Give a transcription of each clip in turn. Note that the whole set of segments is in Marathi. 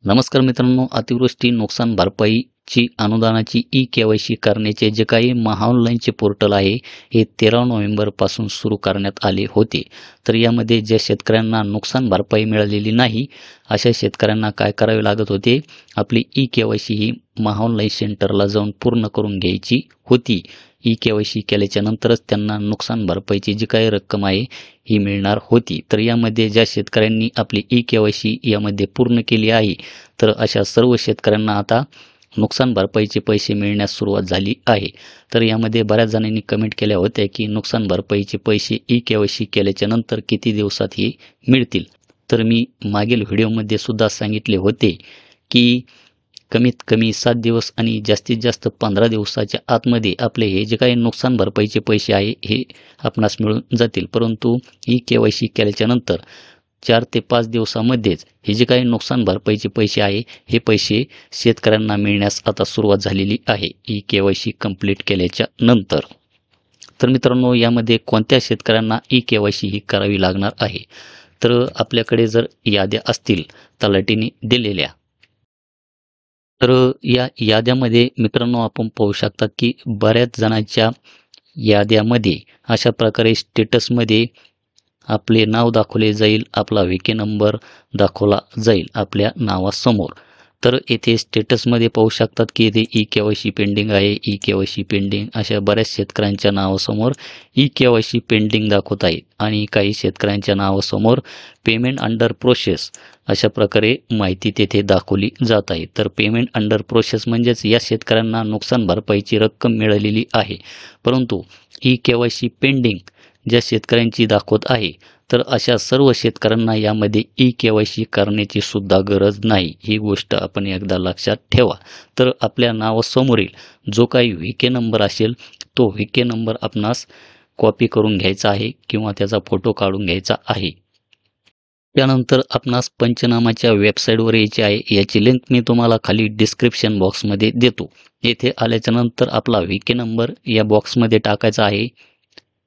नमस्कार मित्रांनो, अतिवृष्टी नुकसान भरपाईची अनुदानाची ई-के-वाय-सी करण्याचे जे काही महाऑनलाईनचे पोर्टल आहे हे 13 नोव्हेंबरपासून सुरू करण्यात आले होते. तर यामध्ये ज्या शेतकऱ्यांना नुकसान भरपाई मिळालेली नाही अशा शेतकऱ्यांना काय करावे लागत होते, आपली ई-के-वाय-सी ही महाऑनलाईन सेंटरला जाऊन पूर्ण करून घ्यायची होती. ई-के-वाय-सी केल्याच्या नंतरच त्यांना नुकसान भरपाईची जी काही रक्कम आहे ही मिळणार होती. तर यामध्ये ज्या शेतकऱ्यांनी आपली ई-के-वाय-सी यामध्ये पूर्ण केली आहे, तर अशा सर्व शेतकऱ्यांना आता नुकसान भरपाईचे पैसे मिळण्यास सुरुवात झाली आहे. तर यामध्ये बऱ्याच जणांनी कमेंट केल्या होत्या की नुकसान भरपाईचे पैसे ई-के-वाय-सी केल्याच्या नंतर किती दिवसात हे मिळतील. तर मी मागील व्हिडिओमध्ये सुद्धा सांगितले होते की कमीत कमी 7 दिवस आणि जास्तीत जास्त 15 दिवसाच्या आतमध्ये आपले हे जे काही नुकसान भरपाईचे पैसे आहे हे आपणास मिळून जातील. परंतु ई-के-वाय-सी केल्याच्या नंतर 4 ते 5 दिवसामध्येच हे जे काही नुकसान भरपाईचे पैसे आहे हे पैसे शेतकऱ्यांना मिळण्यास आता सुरुवात झालेली आहे ई-के-वाय-सी कंप्लीट केल्याच्या नंतर. तर मित्रांनो, यामध्ये कोणत्या शेतकऱ्यांना ई-के-वाय-सी ही करावी लागणार आहे, तर आपल्याकडे जर याद्या असतील तलाठीने दिलेल्या, तर या याद्यामध्ये मित्रांनो आपण पाहू शकतात की बऱ्याच जणांच्या याद्यामध्ये अशा प्रकारे स्टेटसमध्ये आपले नाव दाखवले जाईल, आपला व्हीके नंबर दाखवला जाईल आपल्या नावासमोर. तर येथे स्टेटसमध्ये पाहू शकतात की इथे ई-के-वाय-सी पेंडिंग आहे, ई-के-वाय-सी पेंडिंग अशा बऱ्याच शेतकऱ्यांच्या नावासमोर ई-के-वाय-सी पेंडिंग दाखवत आहे आणि काही शेतकऱ्यांच्या नावासमोर पेमेंट अंडर प्रोसेस अशा प्रकारे माहिती तेथे दाखवली जात आहे. तर पेमेंट अंडर प्रोसेस म्हणजेच या शेतकऱ्यांना नुकसान भरपाईची रक्कम मिळालेली आहे, परंतु ई-के-वाय-सी पेंडिंग ज्या शेतकऱ्यांची दाखवत आहे, तर अशा सर्व शेतकऱ्यांना यामध्ये ई-के-वाय-सी करण्याची सुद्धा गरज नाही. ही गोष्ट आपण एकदा लक्षात ठेवा. तर आपल्या नावासमोरील जो काही व्हीके नंबर असेल तो व्हीके नंबर आपणास कॉपी करून घ्यायचा आहे किंवा त्याचा फोटो काढून घ्यायचा आहे. त्यानंतर आपणास पंचनामाच्या वेबसाईटवर यायचे आहे. याची लिंक मी तुम्हाला खाली डिस्क्रिप्शन बॉक्समध्ये देतो. येथे आल्याच्या नंतर आपला व्हीके नंबर या बॉक्समध्ये टाकायचा आहे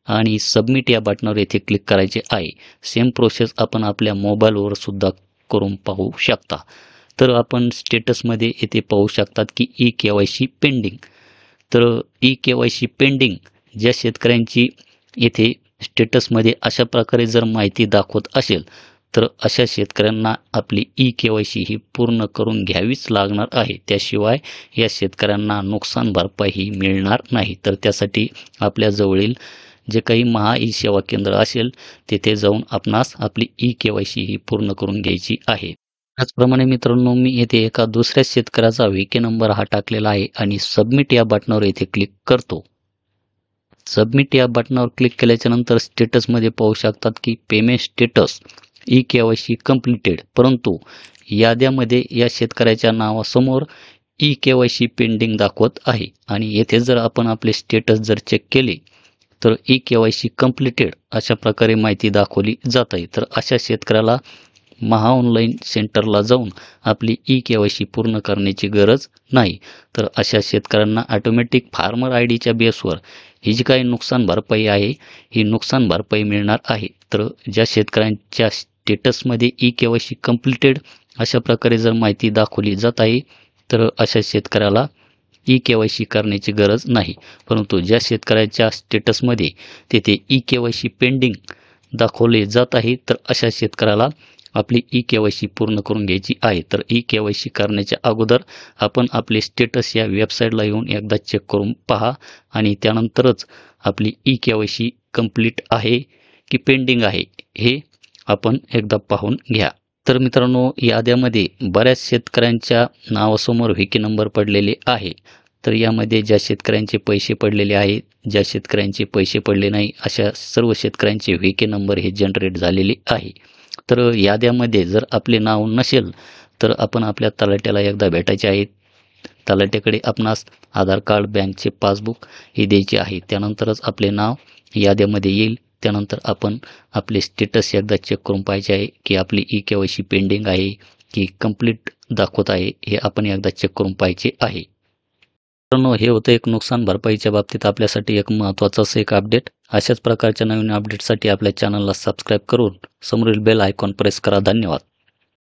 आणि सबमिट या बटनावर येथे क्लिक करायचे आहे. सेम प्रोसेस आपण आपल्या मोबाईलवर सुद्धा करून पाहू शकता. तर आपण स्टेटसमध्ये येथे पाहू शकतात की ई-के-वाय-सी पेंडिंग. तर ई-के-वाय-सी पेंडिंग ज्या शेतकऱ्यांची येथे स्टेटसमध्ये अशा प्रकारे जर माहिती दाखवत असेल, तर अशा शेतकऱ्यांना आपली ई-के-वाय-सी ही पूर्ण करून घ्यावीच लागणार आहे. त्याशिवाय या शेतकऱ्यांना नुकसान भरपाई ही मिळणार नाही. तर त्यासाठी आपल्याजवळील जे काही महा ई सेवा केंद्र असेल तेथे जाऊन आपणास आपली ई-के-वाय-सी ही पूर्ण करून घ्यायची आहे. त्याचप्रमाणे मित्रांनो, मी येथे एका दुसऱ्या शेतकऱ्याचा व्हीके नंबर हा टाकलेला आहे आणि सबमिट या बटनावर येथे क्लिक करतो. सबमिट या बटनावर क्लिक केल्याच्या नंतर स्टेटसमध्ये पाहू शकतात की पेमेंट स्टेटस ई-के-वाय-सी कंप्लीटेड, परंतु याद्यामध्ये या शेतकऱ्याच्या नावासमोर ई-के-वाय-सी पेंडिंग दाखवत आहे. आणि येथे जर आपण आपले स्टेटस जर चेक केले तर ई-के-वाय-सी कंप्लीटेड अशा प्रकारे माहिती दाखवली जात आहे. तर अशा शेतकऱ्याला महाऑनलाईन सेंटरला जाऊन आपली ई-के-वाय-सी पूर्ण करण्याची गरज नाही. तर अशा शेतकऱ्यांना ऑटोमॅटिक फार्मर आय डीच्या बेसवर ही जी काही नुकसान भरपाई आहे ही नुकसान भरपाई मिळणार आहे. तर ज्या शेतकऱ्यांच्या स्टेटसमध्ये ई-के-वाय-सी कंप्लीटेड अशा प्रकारे जर माहिती दाखवली जात आहे, तर अशा शेतकऱ्याला ई-के-वाय-सी करण्याची गरज नाही. परंतु ज्या शेतकऱ्याच्या स्टेटसमध्ये तेथे ई-के-वाय-सी पेंडिंग दाखवले जात आहे, तर अशा शेतकऱ्याला आपली ई-के-वाय-सी पूर्ण करून घ्यायची आहे. तर ई-के-वाय-सी करण्याच्या अगोदर आपण आपले स्टेटस या वेबसाईटला येऊन एकदा चेक करून पहा आणि त्यानंतरच आपली ई-के-वाय-सी कंप्लीट आहे की पेंडिंग आहे हे आपण एकदा पाहून घ्या. तर मित्रांनो, याद्यामध्ये बऱ्याच शेतकऱ्यांच्या नावासमोर व्हीके नंबर पडलेले आहे. तर यामध्ये ज्या शेतकऱ्यांचे पैसे पडलेले आहेत, ज्या शेतकऱ्यांचे पैसे पडले नाही, अशा सर्व शेतकऱ्यांचे व्हीके नंबर हे जनरेट झालेले आहे. तर याद्यामध्ये जर आपले नाव नसेल तर आपण आपल्या तलाट्याला एकदा भेटायचे आहे. तलाट्याकडे आपणास आधार कार्ड, बँकचे पासबुक हे द्यायचे आहे. त्यानंतरच आपले नाव याद्यामध्ये येईल. त्यानंतर आपण आपले स्टेटस एकदा चेक करून पाहायचे आहे की आपली ई-के-वाय-सी पेंडिंग आहे की कंप्लीट दाखवत आहे, हे आपण एकदा चेक करून पाहायचे आहे. मित्रांनो, हे होतं एक नुकसान भरपाईच्या बाबतीत आपल्यासाठी एक महत्त्वाचं असं एक अपडेट. अशाच प्रकारच्या नवीन अपडेटसाठी आपल्या चॅनलला सबस्क्राईब करून समोरील बेल आयकॉन प्रेस करा. धन्यवाद.